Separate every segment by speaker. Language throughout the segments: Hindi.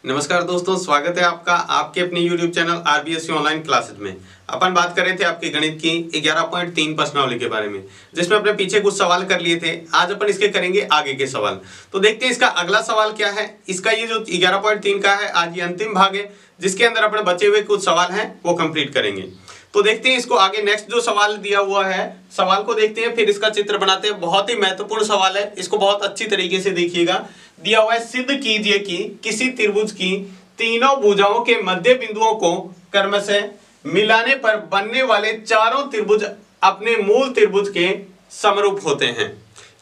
Speaker 1: नमस्कार दोस्तों, स्वागत है आपका आपके अपने YouTube channel RBSC online classes में। अपन बात कर रहे थे आपके गणित की 11.3 प्रश्नावली के बारे में, जिसमें अपने पीछे कुछ सवाल कर लिए थे। आज अपन इसके करेंगे आगे के सवाल। तो देखते हैं इसका अगला सवाल क्या है। इसका ये जो 11.3 का है, आज ये अंतिम भाग है, जिसके अंदर अपने बचे हुए कुछ सवाल हैं वो कंप्लीट करेंगे। तो देखते हैं इसको आगे। नेक्स्ट जो सवाल दिया हुआ है, सवाल को देखते हैं, फिर इसका चित्र बनाते हैं। बहुत ही महत्वपूर्ण सवाल है, इसको बहुत अच्छी तरीके से देखिएगा। दिया हुआ है, सिद्ध कीजिए कि किसी त्रिभुज की तीनों भुजाओं के मध्य बिंदुओं को क्रमशः मिलाने पर बनने वाले चारों त्रिभुज अपने मूल त्रिभुज के समरूप होते हैं।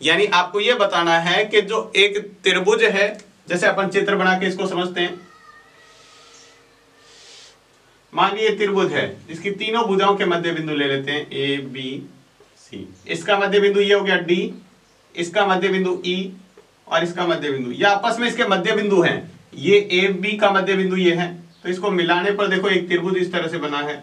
Speaker 1: यानी आपको यह बताना है कि जो एक त्रिभुज है, जैसे अपन चित्र बना के इसको समझते हैं। मान लीजिए त्रिभुज है, इसकी तीनों भुजाओं के मध्य बिंदु ले लेते हैं, ए बी सी। इसका मध्य बिंदु ये हो गया डी, इसका मध्य बिंदु ई और इसका मध्य बिंदु। ये आपस में इसके मध्य बिंदु हैं। ये ए बी का मध्य बिंदु ये है, तो इसको मिलाने पर देखो एक त्रिभुज इस तरह से बना है।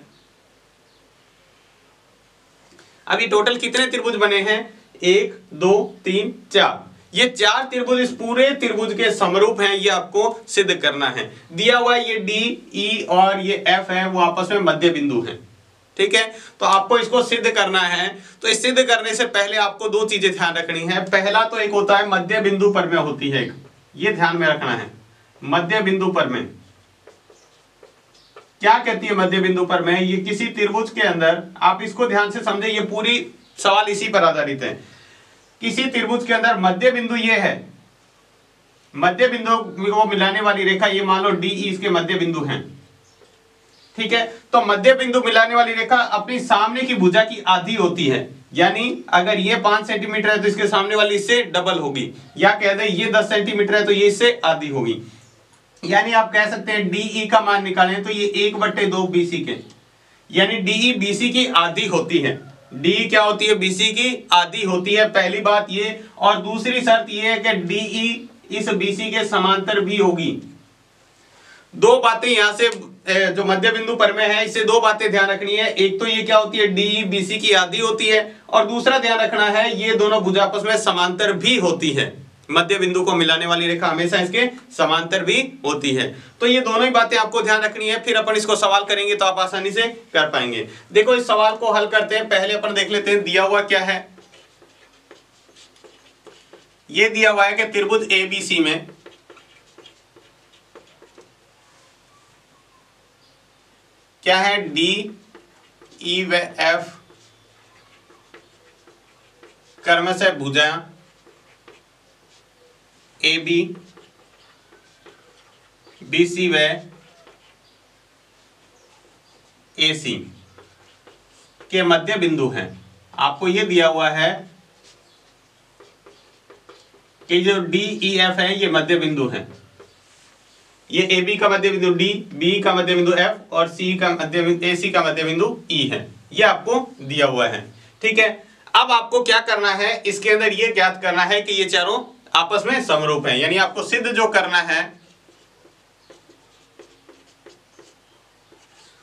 Speaker 1: अभी टोटल कितने त्रिभुज बने हैं? 1 2 3 4। ये 4 त्रिभुज इस पूरे त्रिभुज के समरूप हैं, ये आपको सिद्ध करना है। दिया हुआ ये डी ई और ये एफ है, वो आपस में मध्य बिंदु हैं। ठीक है, तो आपको इसको सिद्ध करना है। तो इस सिद्ध करने से पहले आपको दो चीजें ध्यान रखनी है। पहला तो एक होता है मध्य बिंदु पर में होती है, ये ध्यान में रखना है। मध्य बिंदु पर में क्या कहती है? मध्य बिंदु पर में ये किसी त्रिभुज के अंदर, आप इसको ध्यान से समझे, ये पूरी सवाल इसी पर आधारित है। किसी त्रिभुज के अंदर मध्य बिंदु ये है, मध्य बिंदु को मिलाने वाली रेखा, ये मान लो डी ई इसके मध्य बिंदु हैं। ठीक है, तो मध्य बिंदु मिलाने वाली रेखा अपनी सामने की भुजा की आधी होती है। यानी अगर ये 5 सेंटीमीटर है तो इसके सामने वाली इससे डबल होगी, या कह दे ये 10 सेंटीमीटर है तो ये इससे आधी होगी। यानी आप कह सकते हैं डीई का मान निकालें तो ये 1/2 बीसी के, यानी डीई बीसी की आधी होती है। डी क्या होती है? बीसी की आधी होती है, पहली बात ये। और दूसरी शर्त ये है कि डीई इस बीसी के समांतर भी होगी। दो बातें यहां से जो मध्य बिंदु पर में है, इससे दो बातें ध्यान रखनी है। एक तो ये क्या होती है? डीई बीसी की आधी होती है, और दूसरा ध्यान रखना है ये दोनों भुजा आपस में समांतर भी होती है। मध्य बिंदु को मिलाने वाली रेखा हमेशा इसके समांतर भी होती है। तो ये दोनों ही बातें आपको ध्यान रखनी है, फिर अपन इसको सवाल करेंगे तो आप आसानी से कर पाएंगे। देखो इस सवाल को हल करते हैं। पहले अपन देख लेते हैं दिया हुआ क्या है। ये दिया हुआ है कि त्रिभुज एबीसी में क्या है? डी ई व एफ क्रमशः भुजा ए बी बी सी व ए सी के मध्य बिंदु हैं। आपको यह दिया हुआ है कि जो डी ई एफ है ये मध्य बिंदु हैं। ये ए बी का मध्य बिंदु डी, बी का मध्य बिंदु एफ और सी का मध्य बिंदु ए सी का मध्य बिंदु ई है। ये आपको दिया हुआ है। ठीक है, अब आपको क्या करना है? इसके अंदर ये ज्ञात करना है कि ये चारों आपस में समरूप हैं। यानी आपको सिद्ध जो करना है,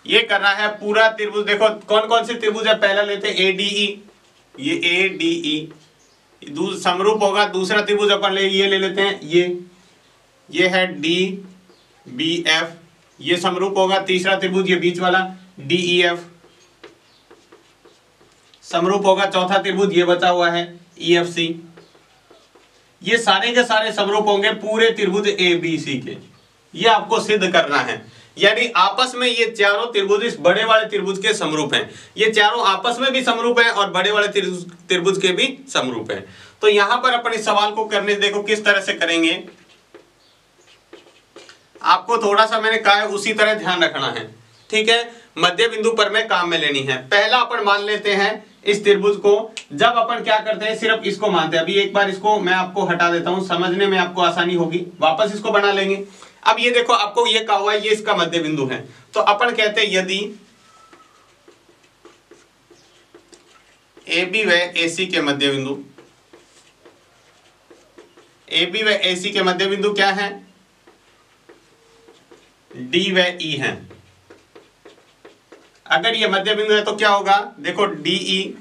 Speaker 1: ये करना है पूरा त्रिभुज। देखो कौन कौन से त्रिभुज है, पहला लेते हैं एडीई। ये एडीई समरूप होगा। दूसरा त्रिभुज अपन ये ले लेते हैं, ये है डी बी एफ, ये समरूप होगा। तीसरा त्रिभुज ये बीच वाला डी ई एफ समरूप होगा। चौथा त्रिभुज ये बचा हुआ है ई एफ सी। ये सारे के सारे समरूप होंगे पूरे त्रिभुज ए बी सी के। ये आपको सिद्ध करना है। यानी आपस में ये चारों त्रिभुज इस बड़े वाले त्रिभुज के समरूप हैं। ये चारों आपस में भी समरूप हैं और बड़े वाले त्रिभुज के भी समरूप हैं। तो यहां पर अपन इस सवाल को करने देखो किस तरह से करेंगे। आपको थोड़ा सा मैंने कहा है उसी तरह ध्यान रखना है। ठीक है, मध्य बिंदु पर में काम में लेनी है। पहला अपन मान लेते हैं इस त्रिभुज को। जब अपन क्या करते हैं, सिर्फ इसको मानते हैं। अभी एक बार इसको मैं आपको हटा देता हूं, समझने में आपको आसानी होगी। वापस इसको बना लेंगे। अब ये देखो, आपको ये कहा हुआ है ये इसका मध्य बिंदु है, तो अपन कहते हैं यदि ए बी व ए सी के मध्य बिंदु, ए बी व ए सी के मध्य बिंदु क्या है? डी व ई है। अगर ये मध्य बिंदु है तो क्या होगा? देखो डीई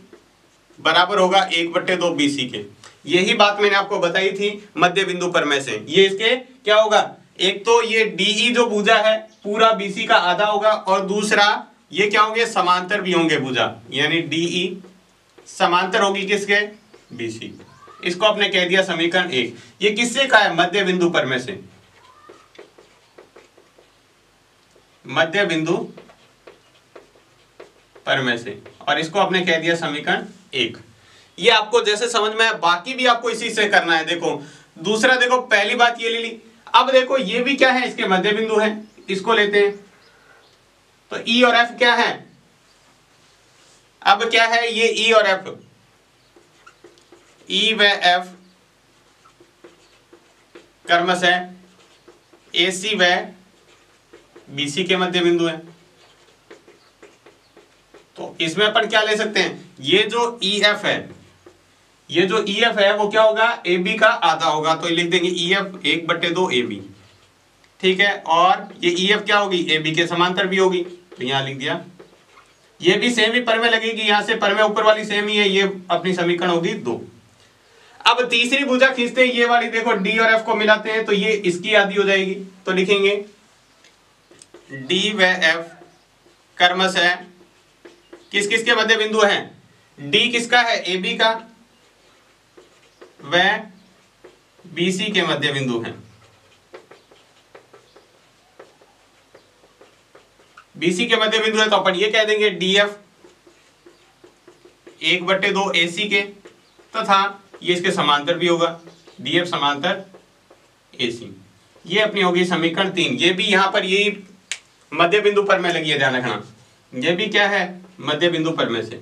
Speaker 1: बराबर होगा 1/2 बीसी के। यही बात मैंने आपको बताई थी मध्य बिंदु पर में से। ये इसके क्या होगा? एक तो ये डीई जो भुजा है पूरा बीसी का आधा होगा, और दूसरा ये क्या होंगे, समांतर भी होंगे भुजा, यानी डीई समांतर होगी किसके, बीसी। इसको आपने कह दिया समीकरण 1। ये किससे का है, मध्य बिंदु पर में से, मध्य बिंदु पर में से, और इसको आपने कह दिया समीकरण 1। ये आपको जैसे समझ में आया, बाकी भी आपको इसी से करना है। देखो दूसरा, देखो पहली बात ये ले ली, अब देखो ये भी क्या है, इसके मध्य बिंदु है, इसको लेते हैं, तो ई और एफ क्या है, अब क्या है ये ई और एफ, ई व एफ क्रमशः एसी व बीसी के मध्य बिंदु है। तो इसमें अपन क्या ले सकते हैं, ये जो ई एफ है, ये जो ई एफ है वो क्या होगा, ए बी का आधा होगा, तो लिख देंगे ई एफ 1/2 ए बी, ठीक है। और ये ई एफ क्या होगी, ए बी के समांतर भी होगी, तो यहां लिख दिया। ये भी सेम ही पर में लगेगी, यहां से पर में ऊपर वाली सेम ही है, ये अपनी समीकरण होगी 2। अब तीसरी भुजा खींचते हैं, ये वाली देखो डी और एफ को मिलाते हैं, तो ये इसकी आधी हो जाएगी, तो लिखेंगे डी व एफ क्रमशः किस किस के मध्य बिंदु है, डी किसका है, ए बी का, व बीसी के मध्य बिंदु है। बीसी के मध्य बिंदु है तो अपन ये कह देंगे डी एफ 1/2 एसी के, तथा ये इसके समांतर भी होगा, डी एफ समांतर एसी। ये अपनी होगी समीकरण 3। ये भी यहां पर यही मध्य बिंदु पर में लगी है, ध्यान रखना, ये भी क्या है, मध्य बिंदु पर में से।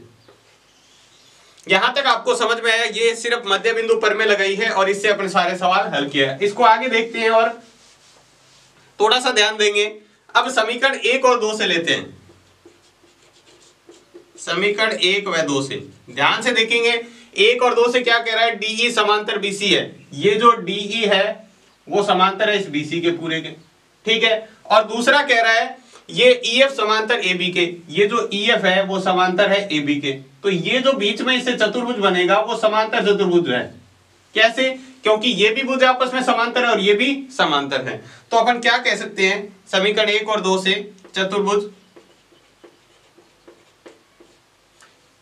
Speaker 1: यहां तक आपको समझ में आया, ये सिर्फ मध्य बिंदु पर में लगाई है, और इससे अपने सारे सवाल हल किया है। इसको आगे देखते हैं और थोड़ा सा ध्यान देंगे। अब समीकरण 1 और 2 से लेते हैं, समीकरण 1 व 2 से ध्यान से देखेंगे। 1 और 2 से क्या कह रहा है, डीई समांतर बीसी है, ये जो डीई है वो समांतर है इस बीसी के पूरे के, ठीक है। और दूसरा कह रहा है ये ईएफ समांतर एबी के, ये जो ईएफ है वो समांतर है एबी के, तो ये जो बीच में इससे चतुर्भुज बनेगा वो समांतर चतुर्भुज है। कैसे, क्योंकि ये भी भुज आपस में समांतर है और ये भी समांतर है। तो अपन क्या कह सकते हैं, समीकरण 1 और 2 से चतुर्भुज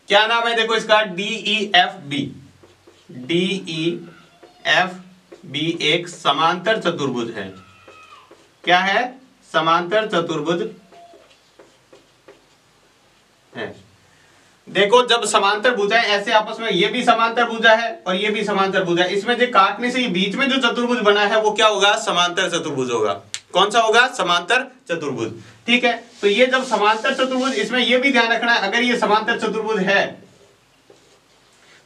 Speaker 1: क्या नाम है, देखो इसका डीईएफ बी, डीईएफ बी एक समांतर चतुर्भुज है। क्या है, समांतर चतुर्भुज है। देखो जब समांतर भुजाएं ऐसे आपस में, ये भी समांतर भुजा है और ये भी समांतर भुजा है, इसमें जो काटने से ये बीच में जो चतुर्भुज बना है वो क्या होगा, समांतर चतुर्भुज होगा। कौन सा होगा, समांतर चतुर्भुज, ठीक है। तो ये जब समांतर चतुर्भुज, इसमें ये भी ध्यान रखना है, अगर ये समांतर चतुर्भुज है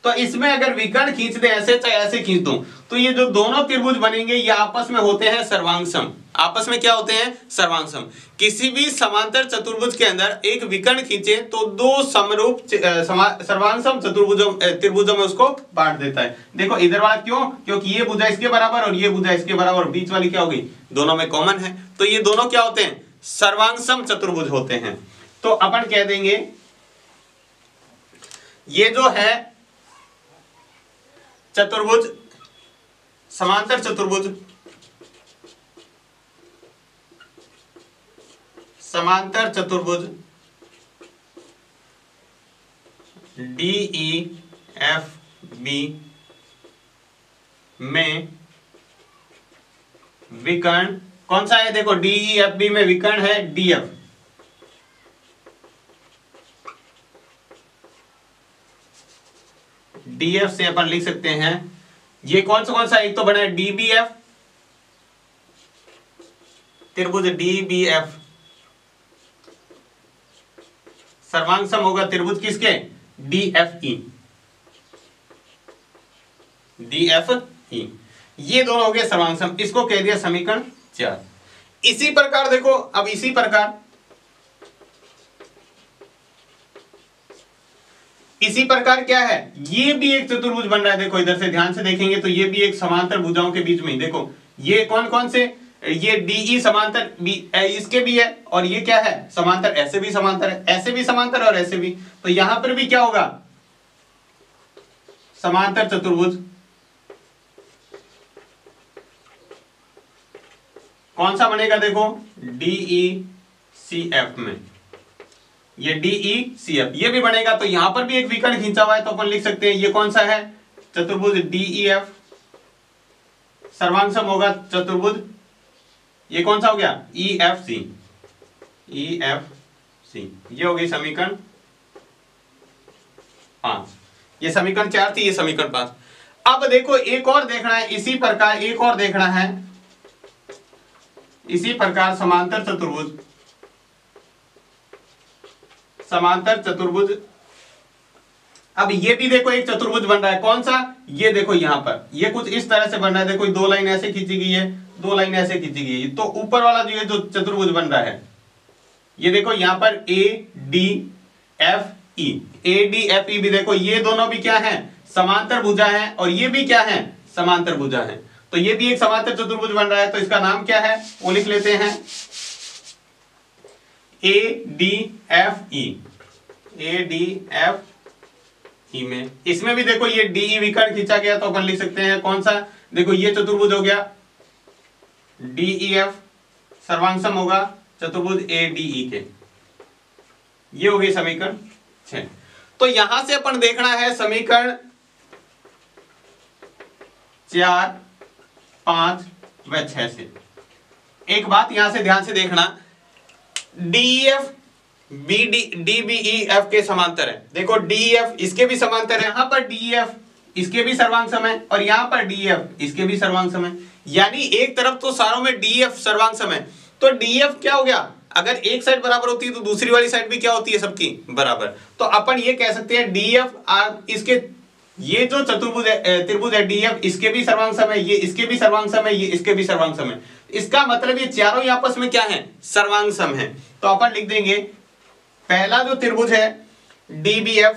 Speaker 1: तो इसमें अगर विकर्ण खींच दे ऐसे चाहे ऐसे खींच दो, तो ये जो दोनों त्रिभुज बनेंगे ये आपस में होते हैं सर्वांगसम। आपस में क्या होते हैं, सर्वांगसम। किसी भी समांतर चतुर्भुज के अंदर एक विकर्ण खींचे तो दो समरूप सर्वांगसम चतुर्भुजों त्रिभुजों में उसको बांट देता है। देखो इधर वाला क्यों, क्योंकि ये भुजा इसके बराबर और ये भुजा इसके बराबर, बीच वाली क्या होगी, दोनों में कॉमन है, तो ये दोनों क्या होते हैं, सर्वांगसम चतुर्भुज होते हैं। तो अपन कह देंगे ये जो है चतुर्भुज, समांतर चतुर्भुज, समांतर चतुर्भुज DEF B में विकर्ण कौन सा है, देखो DEF B में विकर्ण है DF, DF से अपन लिख सकते हैं ये कौन सा, एक तो बना है DBF, त्रिभुज DBF सर्वांगसम होगा त्रिभुज किसके, DFE, DFE, ये दोनों हो गए सर्वांगसम। इसको कह दिया समीकरण 4। इसी प्रकार देखो, अब इसी प्रकार क्या है, ये भी एक चतुर्भुज बन रहा है। देखो इधर से ध्यान से देखेंगे तो ये भी एक समांतर भुजाओं के बीच में, देखो ये कौन कौन से, ये DE समांतर इसके भी है, और ये क्या है समांतर, ऐसे भी समांतर है, ऐसे भी समांतर और ऐसे भी, तो यहां पर भी क्या होगा, समांतर चतुर्भुज। कौन सा बनेगा देखो, DECF में, ये DECF ये भी बनेगा। तो यहां पर भी एक विकर्ण खींचा हुआ है, तो अपन लिख सकते हैं ये कौन सा है, चतुर्भुज DEF। सर्वांग सम होगा चतुर्भुज, ये कौन सा हो गया, EFC। ये हो गई समीकरण 5। ये समीकरण 4 थी, ये समीकरण 5। अब देखो एक और देखना है, इसी प्रकार एक और देखना है, इसी प्रकार समांतर चतुर्भुज, समांतर चतुर्भुज। अब ये भी देखो एक चतुर्भुज बन रहा है, कौन सा, ये देखो यहां पर ये कुछ इस तरह से बन रहा है। देखो 2 लाइन ऐसे खींची गई है, 2 लाइन ऐसे खींची गई है। तो ऊपर वाला जो ये जो चतुर्भुज बन रहा है, ये देखो यहां पर ADFE, ADFE भी देखो, ये दोनों भी क्या है, समांतर भुजा है, और ये भी क्या है, समांतर भुजा है। तो ये भी एक समांतर चतुर्भुज बन रहा है। तो इसका नाम क्या है, वो लिख लेते हैं ADFE। में इसमें भी देखो ये DE विकर्ण खींचा गया, तो अपन लिख सकते हैं कौन सा, देखो ये चतुर्भुज हो गया DEF, सर्वांग सम होगा चतुर्भुज ADE के। ये हो गई समीकरण 6। तो यहां से अपन देखना है समीकरण 4, 5 व 6 से। एक बात यहां से ध्यान से देखना, DEF DBEF के समांतर है। देखो DEF इसके भी समांतर है, यहां पर DEF इसके भी सर्वांग सम है, और यहां पर DEF इसके भी सर्वांग सम है। यानी एक तरफ तो सारों में DEF सर्वांग सम है, तो DEF क्या हो गया, अगर एक साइड बराबर होती है तो दूसरी वाली साइड भी क्या होती है, सबकी बराबर। तो अपन ये कह सकते हैं DEF इसके, ये जो चतुर्भुज है, त्रिभुज है DEF, इसके भी सर्वांग सम है, ये इसके भी सर्वांग सम है, ये इसके भी सर्वांग सम है। इसका मतलब ये चारों ही आपस में क्या है, सर्वांग सम है। तो अपन लिख देंगे पहला जो त्रिभुज है DBF,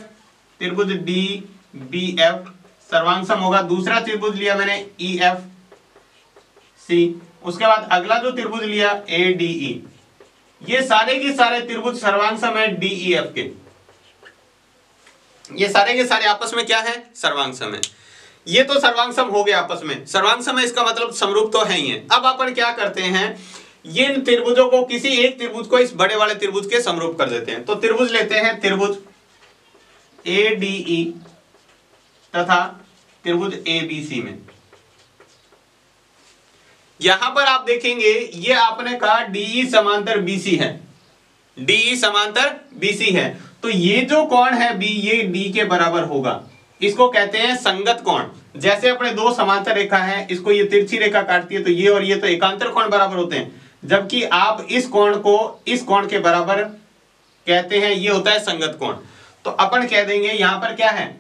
Speaker 1: त्रिभुज DBF सर्वांग सम होगा। दूसरा त्रिभुज लिया मैंने EFC, उसके बाद अगला जो त्रिभुज लिया ADE। ये सारे के सारे त्रिभुज सर्वांग सम है DEF के, ये सारे के सारे आपस में क्या है, सर्वांग सम है। ये तो सर्वांग सम हो गया, आपस में सर्वांग सम है, इसका मतलब समरूप तो है ही है। अब अपन क्या करते हैं, ये त्रिभुजों को, किसी एक त्रिभुज को इस बड़े वाले त्रिभुज के समरूप कर देते हैं। तो त्रिभुज लेते हैं, त्रिभुज ADE तथा त्रिभुज ABC में। यहां पर आप देखेंगे ये आपने कहा DE समांतर BC है, DE समांतर BC है। तो ये जो कोण है B, ये D के बराबर होगा, इसको कहते हैं संगत कोण। जैसे अपने दो समांतर रेखा है, इसको ये तिरछी रेखा काटती है, तो ये और ये तो एकांतर कोण बराबर होते हैं, जबकि आप इस कोण को इस कोण के बराबर कहते हैं, ये होता है संगत कोण। तो अपन कह देंगे यहां पर क्या है,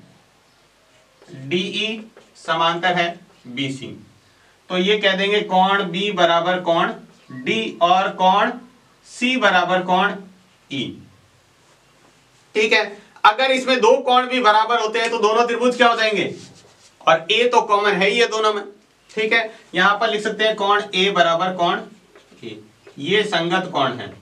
Speaker 1: DE समांतर है BC, तो ये कह देंगे कोण B बराबर कोण D और कोण C बराबर कोण E। ठीक है, अगर इसमें दो कोण भी बराबर होते हैं तो दोनों त्रिभुज क्या हो जाएंगे, और A तो कॉमन है ही है दोनों में। ठीक है, यहां पर लिख सकते हैं कोण A बराबर कोण A, ये संगत कोण है,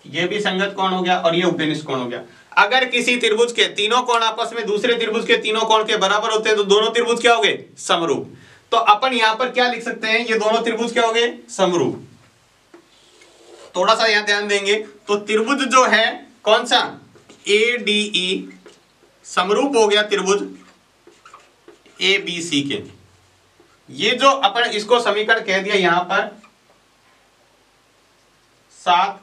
Speaker 1: ये भी संगत कोण हो गया और ये उपनिष्ठ कोण हो गया। अगर किसी त्रिभुज के तीनों कोण आपस में दूसरे त्रिभुज के तीनों कोण के बराबर होते हैं तो दोनों त्रिभुज क्या हो गए, समरूप। तो अपन यहां पर क्या लिख सकते हैं, ये दोनों त्रिभुज क्या हो गए, समरूप। थोड़ा सा यहां ध्यान देंगे तो त्रिभुज जो है कौन सा, ADE समरूप हो गया त्रिभुज ABC के। ये जो अपन इसको समीकरण कह दिया यहां पर 7,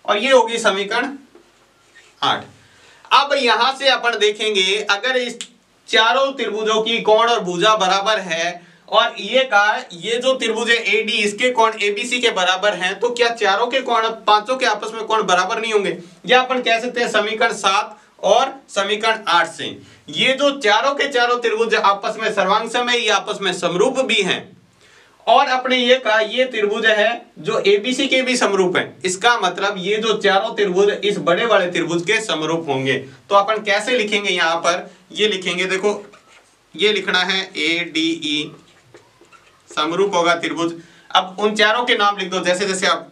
Speaker 1: और ये होगी समीकरण 8। अब यहां से अपन देखेंगे अगर इस चारों त्रिभुजों की कोण और भुजा बराबर है, और ये कहा ये जो त्रिभुज है AD इसके कोण ABC के बराबर हैं, तो क्या चारों के कोण, पांचों के आपस में कोण बराबर नहीं होंगे। या अपन कह सकते हैं समीकरण 7 और समीकरण 8 से ये जो चारों के चारों त्रिभुज आपस में सर्वांग सम है, ये आपस में समरूप भी हैं। और अपने ये कहा ये त्रिभुज है जो ABC के भी समरूप है, इसका मतलब ये जो चारों त्रिभुज इस बड़े वाले त्रिभुज के समरूप होंगे। तो अपन कैसे लिखेंगे, यहां पर ये लिखेंगे, देखो ये लिखना है ADE समरूप होगा त्रिभुज। अब उन चारों के नाम लिख दो, जैसे जैसे आप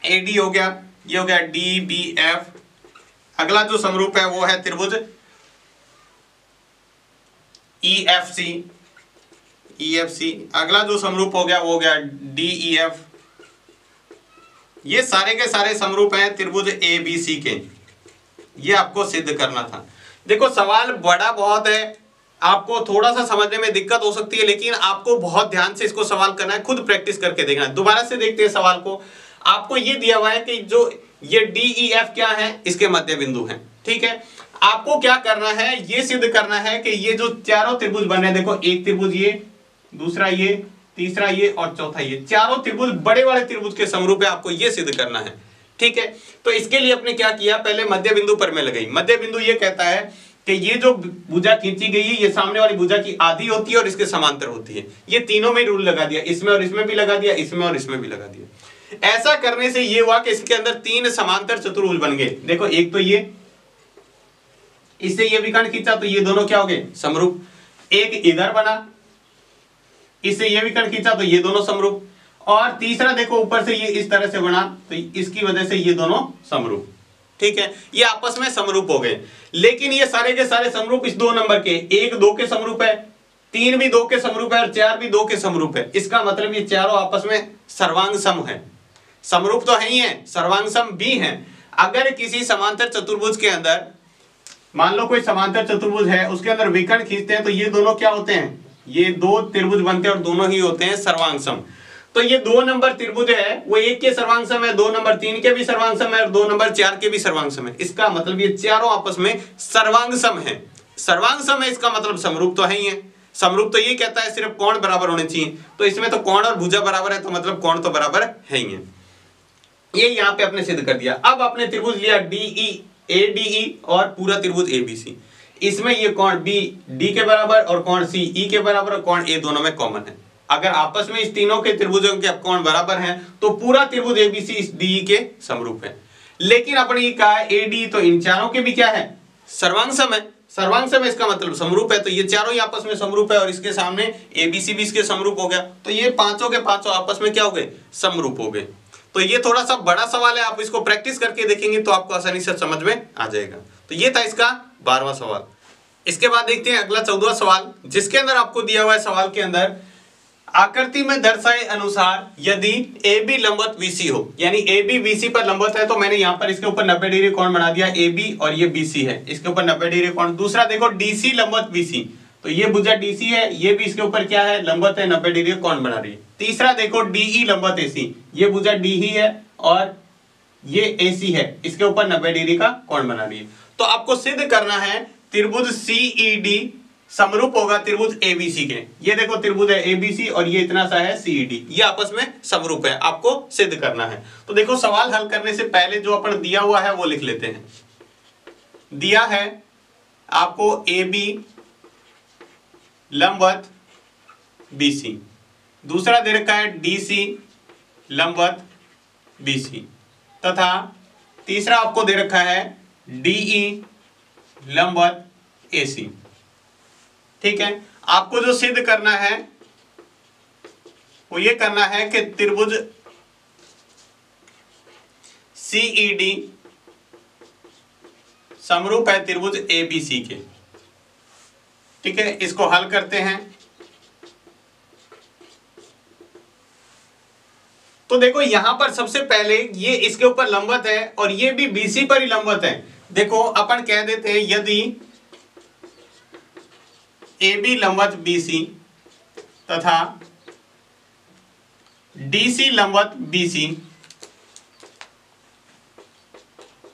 Speaker 1: AD हो गया, ये हो गया DBF, अगला जो समरूप है वो है त्रिभुज EFC, EFC। अगला जो समरूप हो गया वो हो गया DEF। ये सारे के सारे समरूप हैं त्रिभुज ABC के। ये आपको सिद्ध करना था। देखो सवाल बड़ा बहुत है, आपको थोड़ा सा समझने में दिक्कत हो सकती है, लेकिन आपको बहुत ध्यान से इसको सवाल करना है, खुद प्रैक्टिस करके देखना है। दोबारा से देखते हैं सवाल को। आपको ये दिया हुआ है कि जो ये DEF क्या है, इसके मध्य बिंदु हैं, ठीक है। आपको क्या करना है, ये सिद्ध करना है कि ये जो चारों त्रिभुज बने हैं, देखो एक त्रिभुज ये, दूसरा ये, तीसरा ये और चौथा ये, चारों त्रिभुज बड़े वाले त्रिभुज के समरूप है। आपको ये सिद्ध करना है, ठीक है। तो इसके लिए अपने क्या किया, पहले मध्य बिंदु पर मैं लगाई। मध्य बिंदु ये कहता है कि ये जो भुजा खींची गई है, ये सामने वाली भुजा की आधी होती है और इसके समांतर होती है। ये तीनों में रूल लगा दिया, इसमें और इसमें भी लगा दिया, इसमें और इसमें भी लगा दिया। ऐसा करने से ये हुआ कि इसके अंदर तीन समांतर चतुर्भुज बन गए। देखो एक तो ये, इससे ये विकर्ण खींचा तो ये दोनों क्या हो गए, समरूप। एक इधर बना, इससे ये विकर्ण खींचा तो ये दोनों समरूप। और तीसरा देखो ऊपर से ये इस तरह से बना तो इसकी वजह से ये दोनों समरूप, ठीक है। ये आपस में समरूप हो गए। लेकिन ये सारे के सारे समरूप इस 2 नंबर के, 1 2 के समरूप है, 3 भी 2 के समरूप है और 4 भी 2 के समरूप है। इसका मतलब ये चारों आपस में सर्वांग सम है। समरूप तो है ही है, सर्वांग सम भी है। अगर किसी समांतर चतुर्भुज के अंदर, मान लो कोई समांतर चतुर्भुज है, उसके अंदर विकर्ण खींचते हैं तो ये दोनों क्या होते हैं, ये 2 त्रिभुज बनते हैं और दोनों ही होते हैं सर्वांग सम। तो ये 2 नंबर त्रिभुज है वो 1 के सर्वांग सम है, 2 नंबर 3 के भी सर्वांग सम है और 2 नंबर 4 के भी सर्वांग सम है। इसका मतलब ये चारों आपस में सर्वांग सम है। सर्वांग सम है इसका मतलब समरूप तो है ही है। समरूप तो ये कहता है सिर्फ कोण बराबर होने चाहिए, तो इसमें तो कोण और भुजा बराबर है, तो मतलब कोण तो बराबर है ही है। ये यहाँ पे आपने सिद्ध कर दिया। अब आपने त्रिभुज लिया ADE और पूरा त्रिभुज ABC। इसमें ये कोण B D के बराबर और कोण C E के बराबर और कोण A दोनों में कॉमन है। अगर आपस में इस तीनों के त्रिभुजों के कोण बराबर हैं तो पूरा त्रिभुज ABC इस DE के समरूप है। लेकिन अपने ये कहा है AD तो इन चारों के भी क्या है, सर्वांग सम है। सर्वांग सम इसका मतलब समरूप है, तो ये चारों ही आपस में समरूप है और इसके सामने ABC भी इसके समरूप हो गया। तो ये पांचों के पांचों आपस में क्या हो गए, समरूप हो गए। तो ये थोड़ा सा बड़ा सवाल है, आप इसको प्रैक्टिस करके देखेंगे तो आपको आसानी से समझ में आ जाएगा। तो ये था इसका 12वां सवाल। इसके बाद देखते हैं अगला 14वां सवाल, जिसके अंदर आपको दिया हुआ है सवाल के अंदर, आकृति में दर्शाए अनुसार यदि AB लंबवत BC हो, यानी AB BC पर लंबवत है, तो मैंने यहाँ पर इसके ऊपर 90 डिग्री कोण बना दिया। AB और ये BC है, इसके ऊपर 90 डिग्री कोण। दूसरा देखो DC लंबवत BC, तो ये भुजा DC है, ये भी इसके ऊपर क्या है, लंबवत है, 90 डिग्री कोण बना रही है। तीसरा देखो DE लंबवत AC, ये भुजा D ही है और ये AC है, इसके ऊपर 90 डिग्री का कोण बना रही है। तो आपको सिद्ध करना है त्रिभुज CED समरूप होगा त्रिभुज ABC के। ये देखो त्रिभुज है ABC और ये इतना सा है CED, ये आपस में समरूप है, आपको सिद्ध करना है। तो देखो सवाल हल करने से पहले जो अपन दिया हुआ है वो लिख लेते हैं। दिया है आपको AB लंबवत BC, दूसरा दे रखा है DC लंबवत BC, तथा तीसरा आपको दे रखा है DE लंबवत AC। ठीक है, आपको जो सिद्ध करना है वो ये करना है कि त्रिभुज CED समरूप है त्रिभुज ABC के। ठीक है, इसको हल करते हैं। तो देखो यहां पर सबसे पहले ये इसके ऊपर लंबवत है और ये भी BC पर ही लंबवत है। देखो अपन कह देते हैं यदि AB लंबवत BC तथा DC लंबवत BC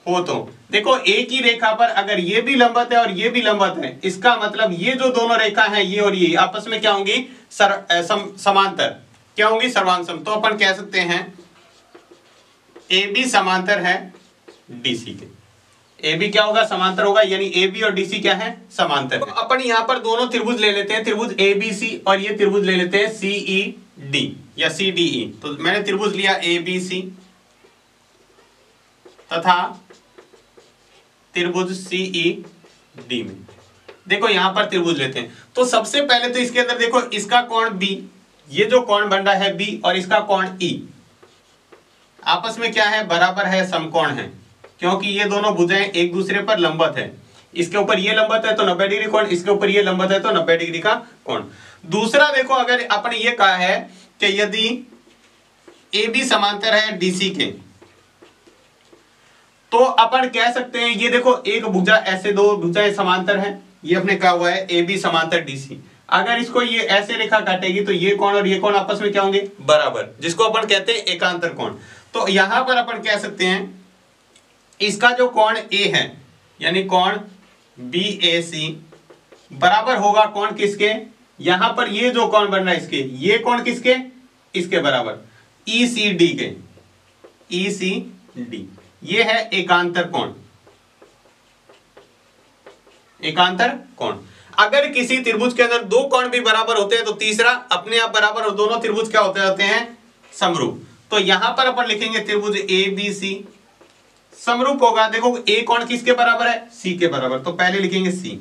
Speaker 1: हो, तो देखो एक ही रेखा पर अगर ये भी लंबवत है और ये भी लंबवत है, इसका मतलब ये जो दोनों रेखा है ये और ये आपस में क्या होंगी, समांतर, क्या होंगी, सर्वांग सम। तो अपन कह सकते हैं AB समांतर है DC के। AB क्या होगा, समांतर होगा, यानी AB और DC क्या है, समांतर है। तो अपन यहां पर दोनों त्रिभुज ले लेते हैं, त्रिभुज ABC और ये त्रिभुज ले लेते हैं CED या CDE। तो मैंने त्रिभुज लिया ABC तथा त्रिभुज CED में। देखो यहां पर त्रिभुज लेते हैं, तो सबसे पहले तो इसके अंदर देखो इसका कोण B, ये जो कोण बन रहा है B और इसका कोण E आपस में क्या है, बराबर है, समकोण है, क्योंकि ये दोनों भुजाएं एक दूसरे पर लंबवत है। इसके ऊपर ये लंबवत है तो 90 डिग्री कोण, इसके ऊपर ये लंबवत है तो 90 डिग्री का कोण। दूसरा देखो, अगर अपन ये कहा है कि यदि AB समांतर है DC के, तो अपन कह सकते हैं ये देखो एक भुजा, ऐसे दो भुजाएं समांतर हैं, ये अपने कहा हुआ है AB समांतर DC। अगर इसको ये ऐसे रेखा काटेगी तो ये कोण और ये कोण आपस में क्या होंगे, बराबर, जिसको अपन कहते हैं एकांतर कोण। तो यहां पर अपन कह सकते हैं इसका जो कोण A है यानी कोण BAC बराबर होगा कोण किसके, यहां पर ये जो कोण बन रहा है इसके, ये कोण किसके, इसके बराबर ECD के, ECD ये है एकांतर कोण, एकांतर कोण। अगर किसी त्रिभुज के अंदर दो कोण भी बराबर होते हैं तो तीसरा अपने आप बराबर, और दोनों त्रिभुज क्या होते जाते हैं, समरूप। तो यहां पर अपन लिखेंगे त्रिभुज ABC समरूप होगा। देखो A कोण किसके बराबर है, C के बराबर, तो पहले लिखेंगे C।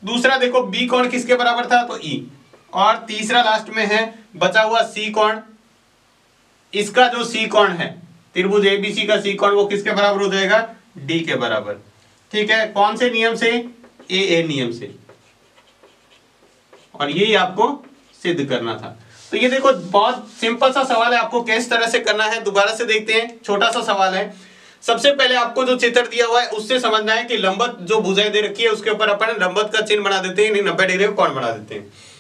Speaker 1: दूसरा देखो B कोण किसके बराबर था, तो E। और तीसरा लास्ट में है बचा हुआ C कोण, इसका जो C कोण है त्रिभुज ABC का C कोण वो किसके बराबर हो जाएगा, D के बराबर। ठीक है, कौन से नियम से, AA नियम से, और यही आपको सिद्ध करना था। तो ये देखो बहुत सिंपल सा सवाल है, आपको किस तरह से करना है दोबारा से देखते हैं। छोटा सा सवाल है, सबसे पहले आपको जो चित्र दिया हुआ है उससे समझना है कि लंबवत जो भुजाएं दे रखी है उसके ऊपर अपन लंबवत का चिन्ह बना देते हैं, 90 डिग्री का कोण बना देते हैं।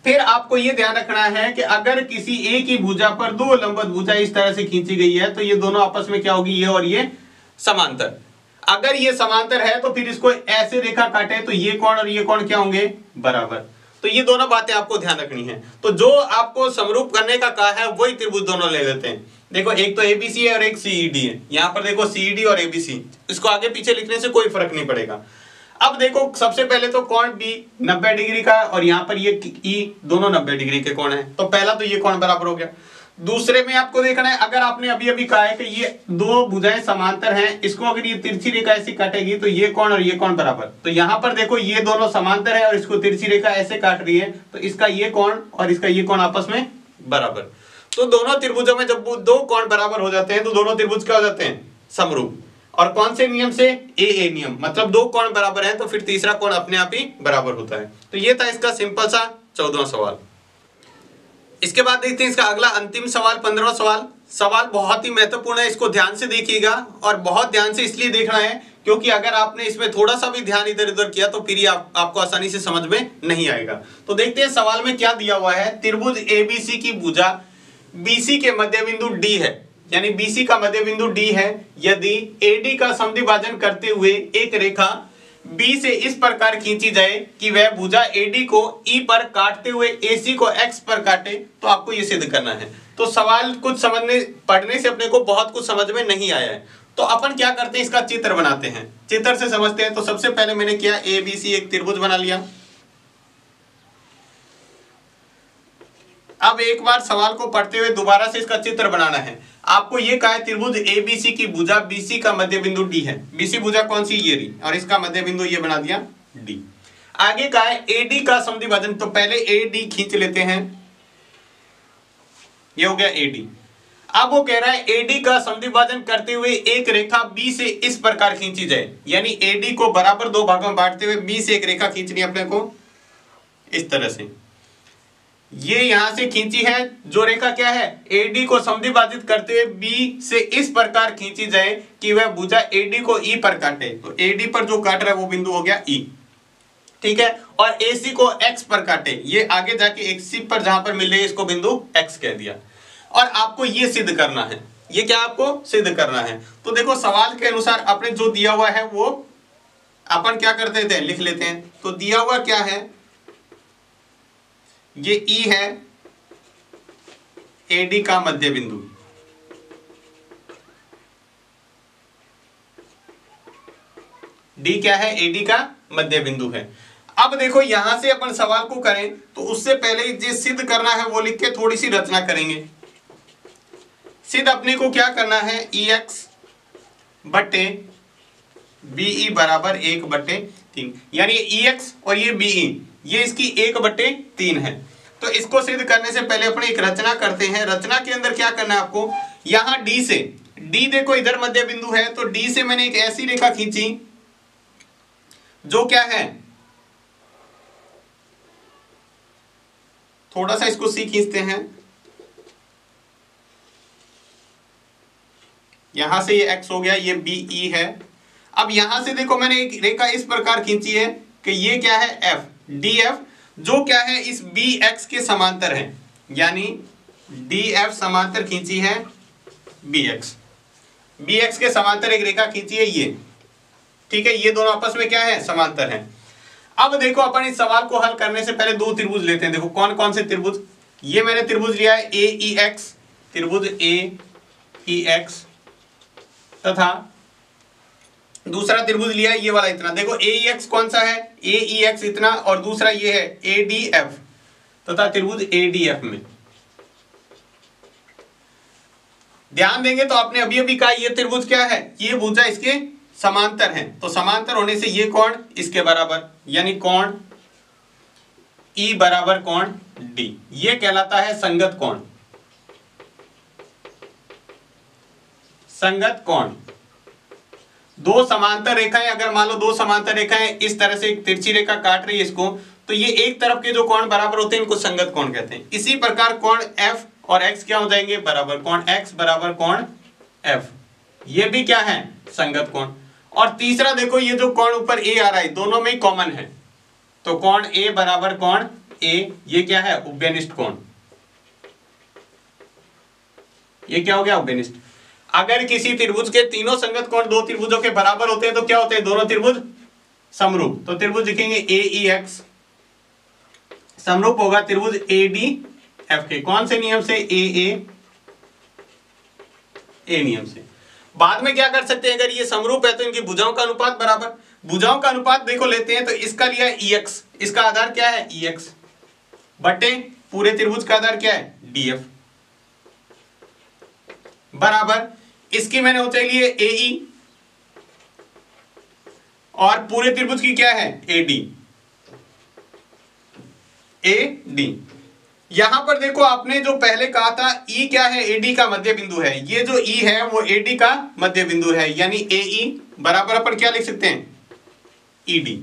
Speaker 1: फिर आपको ये ध्यान रखना है कि अगर किसी एक ही भुजा पर दो लंबवत भुजा इस तरह से खींची गई है तो ये दोनों आपस में क्या होगी, ये और ये समांतर। अगर ये समांतर है तो फिर इसको ऐसे रेखा काटे तो ये कोण और ये कोण क्या होंगे, बराबर। तो ये दोनों बातें आपको ध्यान रखनी है। तो जो आपको समरूप करने का कहा है वही त्रिभुज दोनों ले लेते हैं। देखो एक तो ABC है और एक CED है, यहां पर देखो CED और ABC, इसको आगे पीछे लिखने से कोई फर्क नहीं पड़ेगा। अब देखो सबसे पहले तो कोण B 90 डिग्री का और यहाँ पर ये E दोनों 90 डिग्री के कोण है, तो पहला तो ये कोण बराबर हो गया। दूसरे में आपको देखना है, अगर आपने अभी अभी कहा है कि ये दो भुजाएं समांतर हैं, इसको अगर ये तिरछी रेखा ऐसी काटेगी तो ये कोण और ये कोण बराबर। तो यहाँ पर देखो ये दोनों समांतर है और इसको तिरछी रेखा ऐसे काट रही है तो इसका ये कोण और इसका ये कोण आपस में बराबर। तो दोनों त्रिभुजों में जब दो कोण बराबर हो जाते हैं तो दोनों त्रिभुज क्या हो जाते हैं, समरूप। और कौन से नियम से, AA नियम, मतलब दो कोण बराबर है तो फिर तीसरा कोण अपने आप ही बराबर होता है। तो ये था इसका सिंपल सा 14वां सवाल। इसके बाद देखते हैं इसका अगला अंतिम सवाल, 15वां सवाल। सवाल बहुत ही महत्वपूर्ण है, इसको ध्यान से देखिएगा, और बहुत ध्यान से इसलिए देखना है क्योंकि अगर आपने इसमें थोड़ा सा भी ध्यान इधर उधर किया तो फिर आपको आसानी से समझ में नहीं आएगा। तो देखते हैं सवाल में क्या दिया हुआ है। त्रिभुज ABC की भुजा BC के मध्य बिंदु D है, यानी BC का मध्य बिंदु D है। यदि AD का समद्विभाजन करते हुए एक रेखा B से इस प्रकार खींची जाए कि वह भुजा AD को E पर काटते हुए AC को X पर काटे, तो आपको ये सिद्ध करना है। तो सवाल कुछ पढ़ने से अपने को बहुत कुछ समझ में नहीं आया है, तो अपन क्या करते हैं, इसका चित्र बनाते हैं, चित्र से समझते हैं। तो सबसे पहले मैंने किया ABC एक त्रिभुज बना लिया। अब एक बार सवाल को पढ़ते हुए दोबारा से इसका चित्र बनाना है। आपको ये कहा है त्रिभुज ABC की भुजा BC का मध्य बिंदु D है। BC भुजा कौन सी, ये रही, और इसका मध्य बिंदु ये बना दिया D। आगे कहा है AD का समद्विभाजन, तो पहले AD खींच लेते हैं, ये हो गया AD। अब वो कह रहा है AD का समद्विभाजन करते हुए एक रेखा B से इस प्रकार खींची जाए, यानी AD को बराबर दो भागों में बांटते हुए B से एक रेखा खींचनी है अपने को इस तरह से। ये यहां से खींची है जो रेखा क्या है, AD को समद्विभाजित करते हुए B से इस प्रकार खींची जाए कि वह भुजा AD को E पर काटे। तो AD पर जो काट रहा है वो बिंदु हो गया E, ठीक है। और AC को X पर काटे, ये आगे जाके XC पर जहां पर मिल रही है इसको बिंदु X कह दिया। और आपको ये सिद्ध करना है, ये क्या आपको सिद्ध करना है। तो देखो सवाल के अनुसार आपने जो दिया हुआ है वो अपन क्या कर देते हैं, लिख लेते हैं। तो दिया हुआ क्या है, ये E है AD का मध्य बिंदु, D क्या है, AD का मध्य बिंदु है। अब देखो यहां से अपन सवाल को करें तो उससे पहले जो सिद्ध करना है वो लिख के थोड़ी सी रचना करेंगे। सिद्ध अपने को क्या करना है, EX बटे BE बराबर 1/3, यानी EX और ये BE ये इसकी 1/3 है। तो इसको सिद्ध करने से पहले अपने एक रचना करते हैं। रचना के अंदर क्या करना है आपको, यहां D से, D देखो इधर मध्य बिंदु है तो D से मैंने एक ऐसी रेखा खींची जो क्या है, थोड़ा सा इसको सी खींचते हैं, यहां से ये x हो गया, ये BE है। अब यहां से देखो मैंने एक रेखा इस प्रकार खींची है कि ये क्या है F, DF, जो क्या है इस BX के समांतर है, यानी DF समांतर खींची है BX के समांतर एक रेखा खींची है ये, ठीक है, ये दोनों आपस में क्या है, समांतर है। अब देखो अपन इस सवाल को हल करने से पहले दो त्रिभुज लेते हैं। देखो कौन कौन से त्रिभुज, ये मैंने त्रिभुज लिया है AEX, त्रिभुज AEX, तथा दूसरा त्रिभुज लिया है ये वाला इतना। देखो AEX कौन सा है, AEX इतना, और दूसरा ये है ADF, तथा त्रिभुज ADF में ध्यान देंगे तो आपने अभी अभी कहा ये त्रिभुज क्या है, ये भुजा इसके समांतर है, तो समांतर होने से ये कोण इसके बराबर, यानी कोण E बराबर कोण D, ये कहलाता है संगत कोण। संगत कोण, दो समांतर रेखाएं, अगर मान लो दो समांतर रेखाएं इस तरह से एक तिरछी रेखा काट रही है इसको, तो ये एक तरफ के जो कोण बराबर होते हैं इनको संगत कोण कहते हैं। इसी प्रकार कोण F और X क्या हो जाएंगे, बराबर, कोण X बराबर कोण F, ये भी क्या है, संगत कोण। और तीसरा देखो ये जो कोण ऊपर A आ रहा है दोनों में ही कॉमन है, तो कोण A बराबर कोण A, ये क्या है, उभयनिष्ठ कोण, ये क्या हो गया, उभयनिष्ठ। अगर किसी त्रिभुज के तीनों संगत कोण दो त्रिभुजों के बराबर होते हैं तो क्या होते हैं, दोनों त्रिभुज समरूप, तो त्रिभुज लिखेंगे AEX समरूप होगा त्रिभुज ADF के, कौन से नियम से, A नियम से। बाद में क्या कर सकते हैं, अगर ये समरूप है तो इनकी भुजाओं का अनुपात बराबर, भुजाओं का अनुपात देखो लेते हैं तो इसका लिया है EX, इसका आधार क्या है EX, बटे पूरे त्रिभुज का आधार क्या है DF, बराबर इसकी मैंने ऊंचाई ली है AE और पूरे त्रिभुज की क्या है AD। यहां पर देखो आपने जो पहले कहा था E क्या है, AD का मध्य बिंदु है, ये जो E है वो AD का मध्य बिंदु है, यानी AE बराबर अपन क्या लिख सकते हैं ED।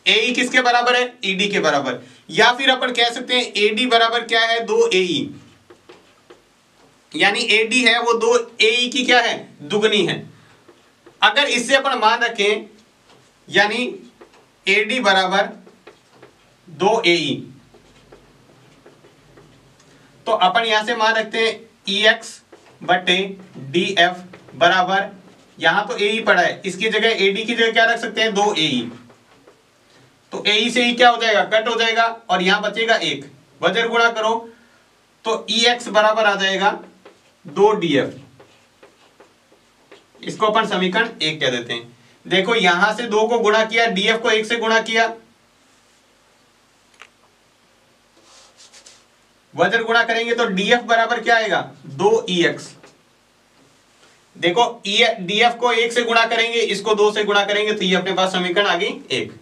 Speaker 1: AE किसके बराबर है, ED के बराबर, या फिर अपन कह सकते हैं AD बराबर क्या है, 2AE, यानी AD है वो 2AE की क्या है, दुगनी है। अगर इससे अपन मान रखें यानी AD बराबर 2AE, तो अपन यहां से मान रखते हैं EX बटे DF बराबर, यहां तो AE पड़ा है, इसकी जगह AD की जगह क्या रख सकते हैं, 2AE, तो AE से ही क्या हो जाएगा, कट हो जाएगा, और यहां बचेगा 1, वज्र गुणा करो तो EX बराबर आ जाएगा 2DF, इसको अपन समीकरण 1 कह देते हैं। देखो यहां से 2 को गुणा किया, DF को 1 से गुणा किया, वज्र गुणा करेंगे तो DF बराबर क्या आएगा, 2EX। देखो DF को 1 से गुणा करेंगे, इसको 2 से गुणा करेंगे, तो ये अपने पास समीकरण आ गई 1।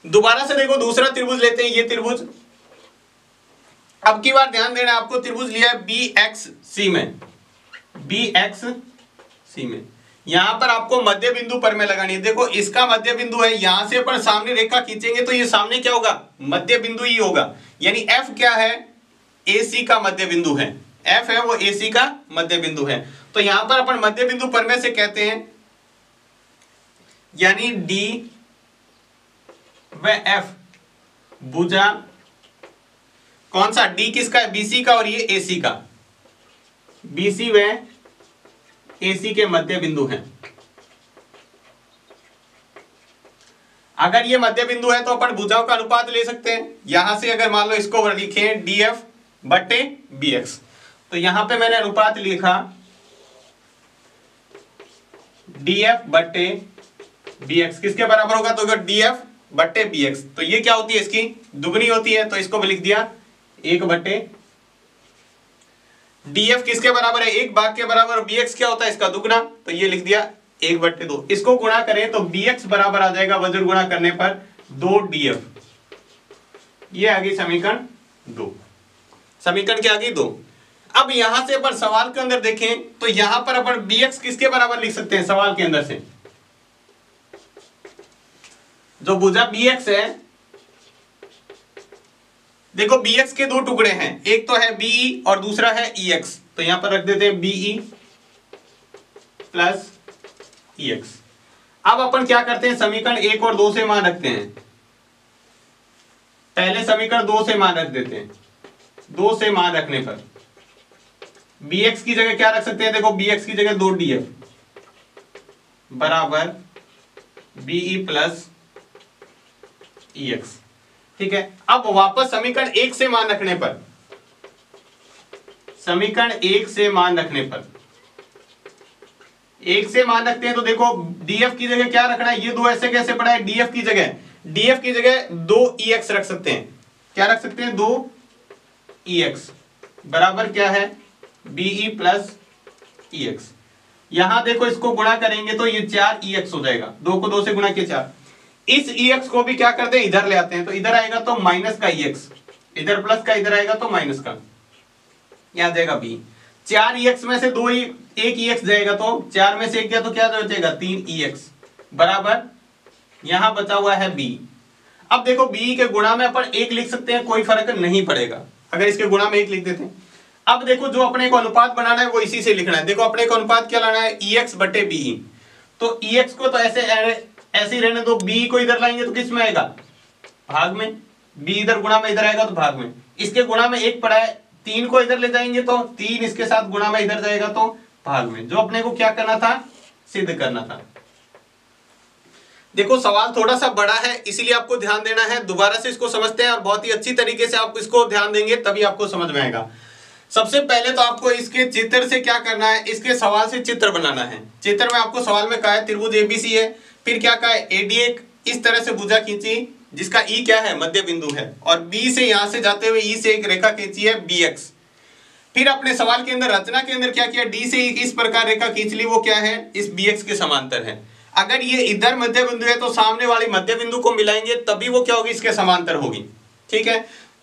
Speaker 1: दोबारा से देखो दूसरा त्रिभुज लेते हैं, ये त्रिभुज, अब की बार ध्यान देना आपको, त्रिभुज लिया है BXC में, BXC में, यहां पर आपको मध्य बिंदु पर में लगानी है। देखो इसका मध्य बिंदु है, यहां से अपन सामने रेखा खींचेंगे तो ये सामने क्या होगा, मध्य बिंदु ही होगा, यानी F क्या है, AC का मध्य बिंदु है, F है वो AC का मध्य बिंदु है। तो यहां पर अपन मध्य बिंदु पर में से कहते हैं, यानी D व F भुजा, कौन सा, D किसका है, BC का, और ये AC का, BC व AC के मध्य बिंदु हैं। अगर ये मध्य बिंदु है तो अपन भुजाओं का अनुपात ले सकते हैं। यहां से अगर मान लो इसको लिखें DF बटे BX, तो यहां पे मैंने अनुपात लिखा DF बटे BX किसके बराबर होगा, तो अगर DF बटे BX, तो ये क्या होती है, इसकी दुगनी होती है, तो इसको भी लिख दिया 1 बटे, DF किसके बराबर है, 1 भाग के बराबर, BX क्या होता है, इसका दुगना, तो ये लिख दिया 1 बटे 2। इसको गुणा करें तो BX बराबर आ जाएगा वज्र गुणा करने पर 2DF, ये आ गई समीकरण 2। समीकरण क्या आ गई 2। अब यहां से अपन सवाल के अंदर देखें तो यहां पर अपन BX किसके बराबर लिख सकते हैं, सवाल के अंदर से जो भुजा BX है, देखो BX के दो टुकड़े हैं, एक तो है BE और दूसरा है EX, तो यहां पर रख देते हैं BE प्लस EX। अब अपन क्या करते हैं, समीकरण 1 और 2 से मान रखते हैं। पहले समीकरण 2 से मान रख देते हैं। 2 से मान रखने पर BX की जगह क्या रख सकते हैं, देखो BX की जगह 2DF बराबर BE प्लस EX। ठीक है, अब वापस समीकरण 1 से मान रखने पर, समीकरण 1 से मान रखने पर, 1 से मान रखते हैं तो देखो DF की जगह क्या रखना है, ये दो ऐसे कैसे पड़ा है, DF की जगह 2EX रख सकते हैं। क्या रख सकते हैं, 2EX बराबर क्या है, BE प्लस EX। यहां देखो इसको गुणा करेंगे तो ये 4EX हो जाएगा, 2 को 2 से गुणा किया 4। इस EX को भी क्या करते हैं, इधर ले आते हैं, तो इधर आएगा तो माइनस का EX, इधर प्लस का, इधर आएगा तो माइनस का, यहां जाएगा B। 4EX में से 1 EX जाएगा, तो 4 में से 1 गया तो क्या बचेगा, 3EX बराबर यहां बचा हुआ है B। अब देखो B के गुणा में अपन 1 लिख सकते हैं, कोई फर्क नहीं पड़ेगा अगर इसके गुणा में 1 लिख देते हैं। अब देखो जो अपने को अनुपात बनाना है वो इसी से लिखना है। देखो अपने को अनुपात क्या लाना है, EX बटे BE। तो EX को तो ऐसे ही रहने दो, BE को इधर लाएंगे तो किस में आएगा, भाग में। B इधर गुणा में इधर आएगा तो भाग में। इसके गुणा में 1 पड़ा है, 3 को इधर ले जाएंगे तो 3 इसके साथ गुणा में इधर जाएगा तो भाग में। जो अपने को क्या करना था, सिद्ध करना था। देखो सवाल थोड़ा सा बड़ा है इसीलिए आपको ध्यान देना है, दोबारा से इसको समझते हैं और बहुत ही अच्छी तरीके से आप इसको ध्यान देंगे तभी आपको समझ में आएगा। सबसे पहले तो आपको इसके चित्र से क्या करना है, इसके सवाल से चित्र बनाना है। चित्र में आपको सवाल में कहा है त्रिभुज ABC है, फिर क्या कहा है, AD एक इस तरह से भुजा खींची जिसका E क्या है, मध्य बिंदु है, और B से यहां से जाते हुए E से एक रेखा खींची है BX। फिर अपने सवाल के अंदर, रचना के अंदर क्या किया, D से इस प्रकार रेखा खींच ली, वो क्या है, इस BX के समांतर है। अगर ये इधर मध्य बिंदु है तो सामने वाली मध्य बिंदु को मिलाएंगे तभी वो क्या होगी, इसके समांतर होगी। ठीक है,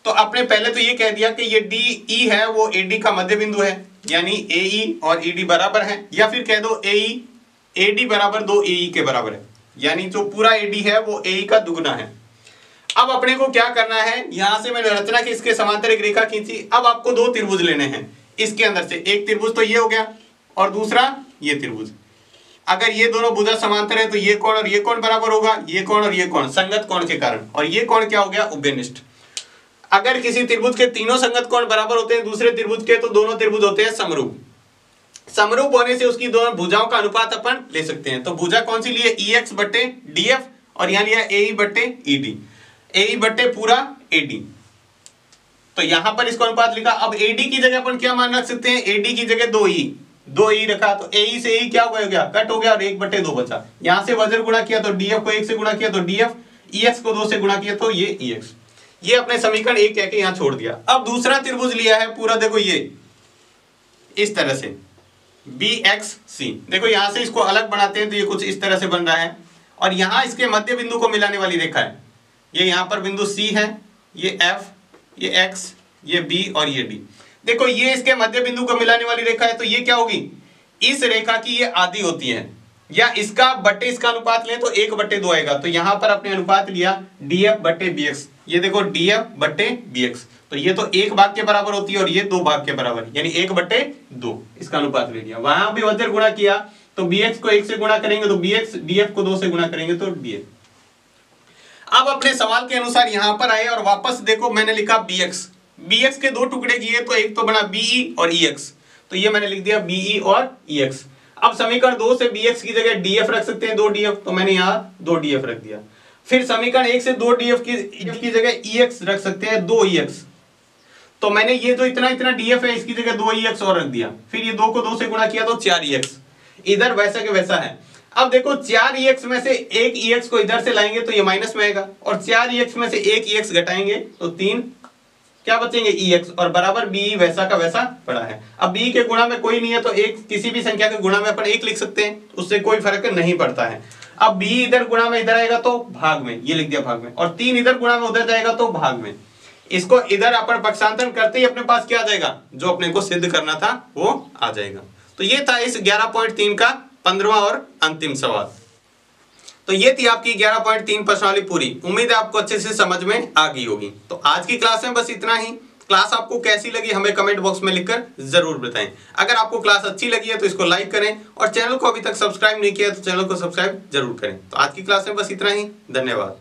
Speaker 1: तो आपने पहले तो ये कह दिया कि ये DE है वो AD का मध्य बिंदु है, यानी AE और ED बराबर है, या फिर कह दो AD बराबर 2 AE के बराबर है, यानी जो पूरा AD है वो AE का दुगना है। अब अपने को क्या करना है, यहां से मैंने रचना की इसके समांतर एक रेखा खींची। अब आपको 2 त्रिभुज लेने हैं इसके अंदर से, एक त्रिभुज तो ये हो गया और दूसरा ये त्रिभुज। अगर ये दोनों भुजा समांतर है तो ये कोण और ये कोण बराबर होगा, ये कोण और ये कोण संगत कोण के कारण, और ये कोण क्या हो गया, उभयनिष्ठ। अगर किसी त्रिभुज के तीनों संगत कोण बराबर होते हैं दूसरे त्रिभुज के, तो दोनों त्रिभुज होते हैं समरूप। समरूप होने से उसकी दोनों भुजाओं का अनुपात अपन ले सकते हैं। तो भुजा कौन सी लिए, EX बटे DF, और यहां लिया AE बटे ED, AE बटे पूरा AD। तो यहां पर इसको अनुपात लिखा। अब AD की जगह अपन क्या मान रख सकते हैं, AD की जगह 2E रखा, तो AE से AE क्या हो गया, कट हो गया और 1/2 बचा। यहां से वज्र गुणा किया तो DF को 1 से गुणा किया तो DF, EX को 2 से गुणा किया तो ये EX। ये अपने समीकरण 1 कह के यहां छोड़ दिया। अब दूसरा त्रिभुज लिया है पूरा, देखो ये इस तरह से BXC। देखो यहां से इसको अलग बनाते हैं तो ये कुछ इस तरह से बन रहा है, और यहां इसके मध्य बिंदु को मिलाने वाली रेखा है। ये यहां पर बिंदु C है, ये F, ये X, ये B और ये D। देखो ये इसके मध्य बिंदु को मिलाने वाली रेखा है, तो ये क्या होगी, इस रेखा की ये आधी होती है, या इसका बटे इसका अनुपात लें तो 1/2 आएगा। तो यहां पर अपने अनुपात लिया DF बटे BX। ये देखो DF बटे BX, तो ये तो 1 भाग के बराबर होती है और ये 2 भाग के बराबर, यानी 1/2 इसका अनुपात ले लिया। वहां भी वज्र गुणा किया तो BX को 1 से गुणा करेंगे तो BX, DF को 2 से गुणा करेंगे तो DF। अब अपने सवाल के अनुसार यहां पर आए और वापस देखो मैंने लिखा BX के 2 टुकड़े किए, तो एक तो बना BE और EX, तो ये मैंने लिख दिया BE और EX। अब समीकरण 2 से BX की जगह DF रख सकते हैं, 2DF, तो मैंने यहाँ 2DF रख दिया। फिर समीकरण 1 से 2DF की जगह EX रख सकते हैं, 2EX, तो मैंने ये जो इतना DF है इसकी जगह 2EX और रख दिया। फिर ये 2 को 2 से गुणा किया तो 4EX, इधर वैसा के वैसा है। अब देखो 4EX में से 1 EX को इधर से लाएंगे तो ये माइनस में आएगा, और 4EX में से 1 EX घटाएंगे तो 3 क्या बचेंगे, EX, और बराबर BE वैसा का वैसा पड़ा है। अब BE के गुणा में कोई नहीं है तो एक किसी भी संख्या के गुणा में अपन 1 लिख सकते हैं, उससे कोई फर्क नहीं पड़ता है। अब BE इधर गुणा में इधर आएगा तो भाग में, ये लिख दिया भाग में, और 3 इधर गुणा में उधर जाएगा तो भाग में। इसको इधर अपन पक्षांतरण करते ही अपने पास क्या आ जाएगा, जो अपने को सिद्ध करना था वो आ जाएगा। तो ये था इस 11.3 का 15वां और अंतिम सवाल। तो ये थी आपकी 11.3 प्रश्नावली पूरी। उम्मीद है आपको अच्छे से समझ में आ गई होगी। तो आज की क्लास में बस इतना ही। क्लास आपको कैसी लगी हमें कमेंट बॉक्स में लिखकर जरूर बताएं। अगर आपको क्लास अच्छी लगी है तो इसको लाइक करें और चैनल को अभी तक सब्सक्राइब नहीं किया तो चैनल को सब्सक्राइब जरूर करें। तो आज की क्लास में बस इतना ही। धन्यवाद।